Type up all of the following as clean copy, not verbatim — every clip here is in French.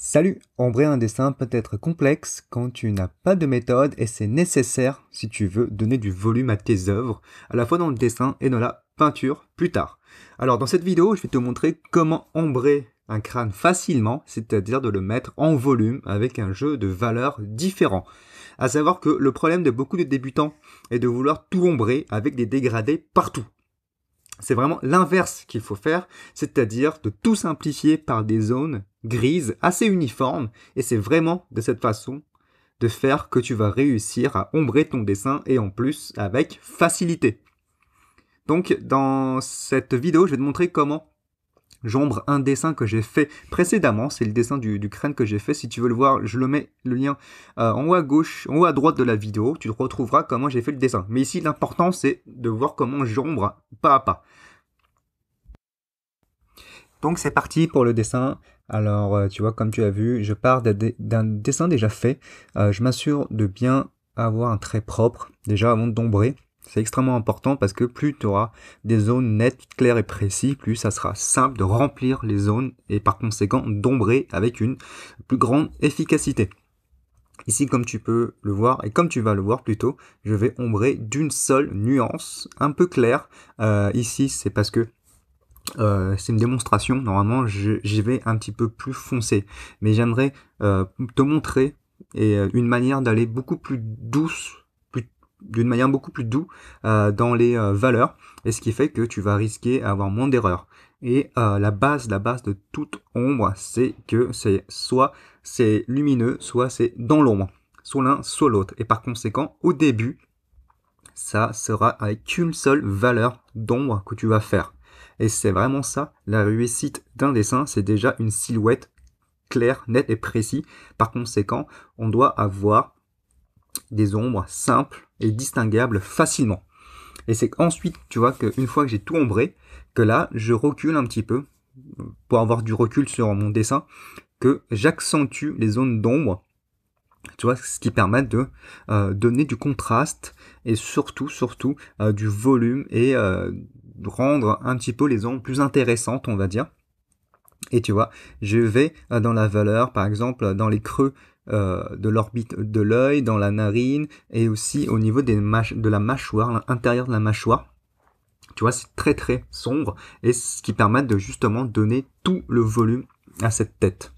Salut! Ombrer un dessin peut être complexe quand tu n'as pas de méthode et c'est nécessaire si tu veux donner du volume à tes œuvres, à la fois dans le dessin et dans la peinture plus tard. Alors dans cette vidéo, je vais te montrer comment ombrer un crâne facilement, c'est-à-dire de le mettre en volume avec un jeu de valeurs différents. À savoir que le problème de beaucoup de débutants est de vouloir tout ombrer avec des dégradés partout. C'est vraiment l'inverse qu'il faut faire, c'est-à-dire de tout simplifier par des zones grises assez uniformes, et c'est vraiment de cette façon de faire que tu vas réussir à ombrer ton dessin et en plus avec facilité. Donc dans cette vidéo, je vais te montrer comment j'ombre un dessin que j'ai fait précédemment, c'est le dessin du crâne que j'ai fait. Si tu veux le voir, je le mets le lien en haut à gauche, en haut à droite de la vidéo, tu retrouveras comment j'ai fait le dessin. Mais ici, l'important c'est de voir comment j'ombre pas à pas. Donc c'est parti pour le dessin. Alors tu vois, comme tu as vu, je pars d'un dessin déjà fait. Je m'assure de bien avoir un trait propre déjà avant d'ombrer. C'est extrêmement important parce que plus tu auras des zones nettes, claires et précises, plus ça sera simple de remplir les zones et par conséquent d'ombrer avec une plus grande efficacité. Ici, comme tu peux le voir, et comme tu vas le voir plutôt, je vais ombrer d'une seule nuance, un peu claire. Ici, c'est parce que c'est une démonstration, normalement j'y vais un petit peu plus foncé, mais j'aimerais te montrer une manière d'aller beaucoup plus douce, d'une manière beaucoup plus douce dans les valeurs, et ce qui fait que tu vas risquer avoir moins d'erreurs. Et la base de toute ombre, c'est que soit c'est lumineux, soit c'est dans l'ombre, soit l'un, soit l'autre. Et par conséquent, au début, ça sera avec une seule valeur d'ombre que tu vas faire. Et c'est vraiment ça, la réussite d'un dessin, c'est déjà une silhouette claire, nette et précise. Par conséquent, on doit avoir des ombres simples et distinguables facilement. Et c'est ensuite, tu vois, qu'une fois que j'ai tout ombré, que là, je recule un petit peu, pour avoir du recul sur mon dessin, que j'accentue les zones d'ombre, tu vois, ce qui permet de donner du contraste et surtout du volume et rendre un petit peu les ombres plus intéressantes, on va dire. Et tu vois, je vais dans la valeur, par exemple, dans les creux de l'orbite de l'œil, dans la narine et aussi au niveau de la mâchoire, l'intérieur de la mâchoire. Tu vois, c'est très très sombre et ce qui permet de justement donner tout le volume à cette tête.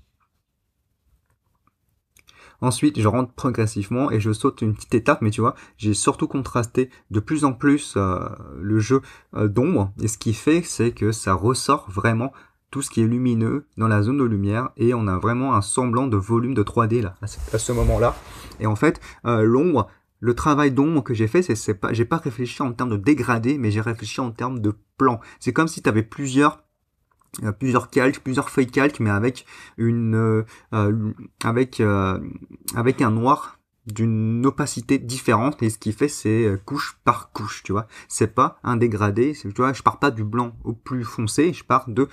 Ensuite, je rentre progressivement et je saute une petite étape, mais tu vois, j'ai surtout contrasté de plus en plus le jeu d'ombre. Et ce qui fait, c'est que ça ressort vraiment tout ce qui est lumineux dans la zone de lumière et on a vraiment un semblant de volume de 3D là, à ce moment-là. Et en fait, l'ombre, le travail d'ombre que j'ai fait, j'ai pas réfléchi en termes de dégradé, mais j'ai réfléchi en termes de plan. C'est comme si tu avais plusieurs calques, plusieurs feuilles calques, mais avec avec un noir d'une opacité différente, et ce qui fait c'est couche par couche, tu vois. C'est pas un dégradé, tu vois, je pars pas du blanc au plus foncé, je pars de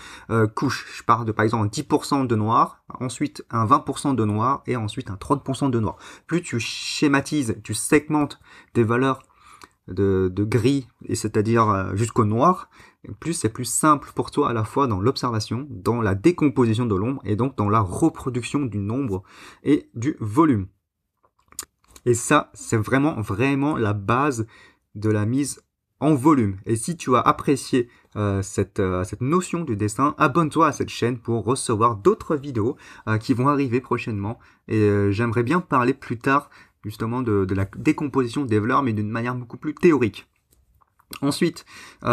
couche. Je pars de par exemple 10% de noir, ensuite un 20% de noir et ensuite un 30% de noir. Plus tu schématises, tu segmentes tes valeurs de gris, et c'est-à-dire jusqu'au noir, plus c'est plus simple pour toi à la fois dans l'observation, dans la décomposition de l'ombre et donc dans la reproduction du nombre et du volume. Et ça, c'est vraiment la base de la mise en volume. Et si tu as apprécié cette notion du dessin, abonne-toi à cette chaîne pour recevoir d'autres vidéos qui vont arriver prochainement. Et j'aimerais bien parler plus tard justement de la décomposition des valeurs, mais d'une manière beaucoup plus théorique. Ensuite, tu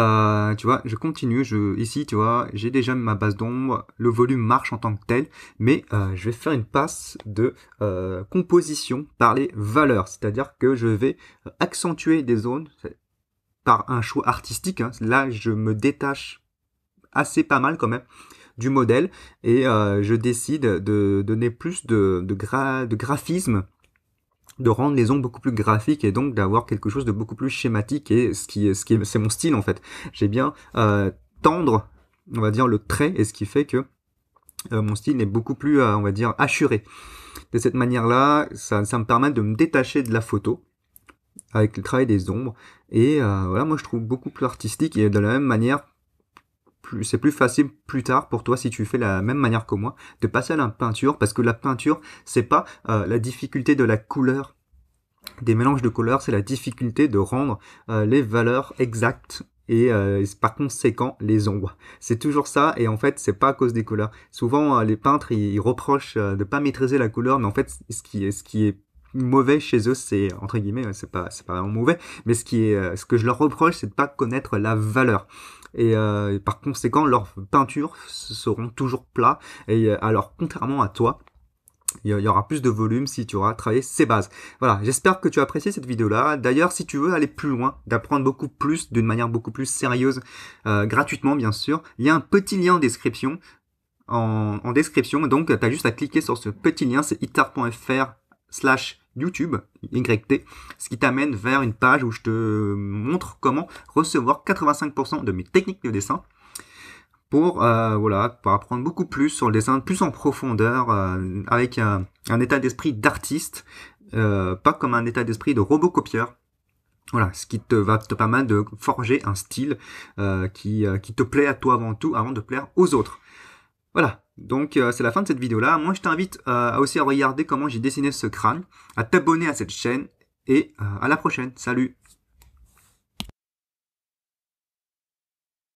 vois, je continue, ici, tu vois, j'ai déjà ma base d'ombre, le volume marche en tant que tel, mais je vais faire une passe de composition par les valeurs, c'est-à-dire que je vais accentuer des zones par un choix artistique, hein. Là, je me détache assez pas mal quand même du modèle, et je décide de donner plus de graphisme, de rendre les ombres beaucoup plus graphiques et donc d'avoir quelque chose de beaucoup plus schématique, et c'est mon style en fait. J'ai bien tendre, on va dire, le trait, et ce qui fait que mon style est beaucoup plus, on va dire, assuré. De cette manière-là, ça me permet de me détacher de la photo avec le travail des ombres, et voilà, moi je trouve beaucoup plus artistique, et de la même manière c'est plus facile plus tard pour toi si tu fais la même manière que moi de passer à la peinture, parce que la peinture c'est pas la difficulté de la couleur, des mélanges de couleurs, c'est la difficulté de rendre les valeurs exactes et par conséquent les ombres. C'est toujours ça, et en fait c'est pas à cause des couleurs. Souvent les peintres ils reprochent de pas maîtriser la couleur, mais en fait ce qui est mauvais chez eux, c'est entre guillemets, c'est pas vraiment mauvais, mais ce que je leur reproche, c'est de pas connaître la valeur. Et par conséquent leurs peintures seront toujours plats, et alors contrairement à toi, il y aura plus de volume si tu auras travaillé ces bases. Voilà, j'espère que tu as apprécié cette vidéo-là. D'ailleurs, si tu veux aller plus loin, d'apprendre beaucoup plus, d'une manière beaucoup plus sérieuse, gratuitement bien sûr, il y a un petit lien en description. En description, donc tu as juste à cliquer sur ce petit lien, c'est itar.fr/YouTube, YT, ce qui t'amène vers une page où je te montre comment recevoir 85% de mes techniques de dessin, pour voilà, pour apprendre beaucoup plus sur le dessin, plus en profondeur, avec un état d'esprit d'artiste, pas comme un état d'esprit de robocopieur. Voilà, ce qui va te permettre de forger un style qui te plaît à toi avant tout, avant de plaire aux autres. Voilà, donc c'est la fin de cette vidéo-là. Moi, je t'invite aussi à regarder comment j'ai dessiné ce crâne, à t'abonner à cette chaîne, et à la prochaine. Salut!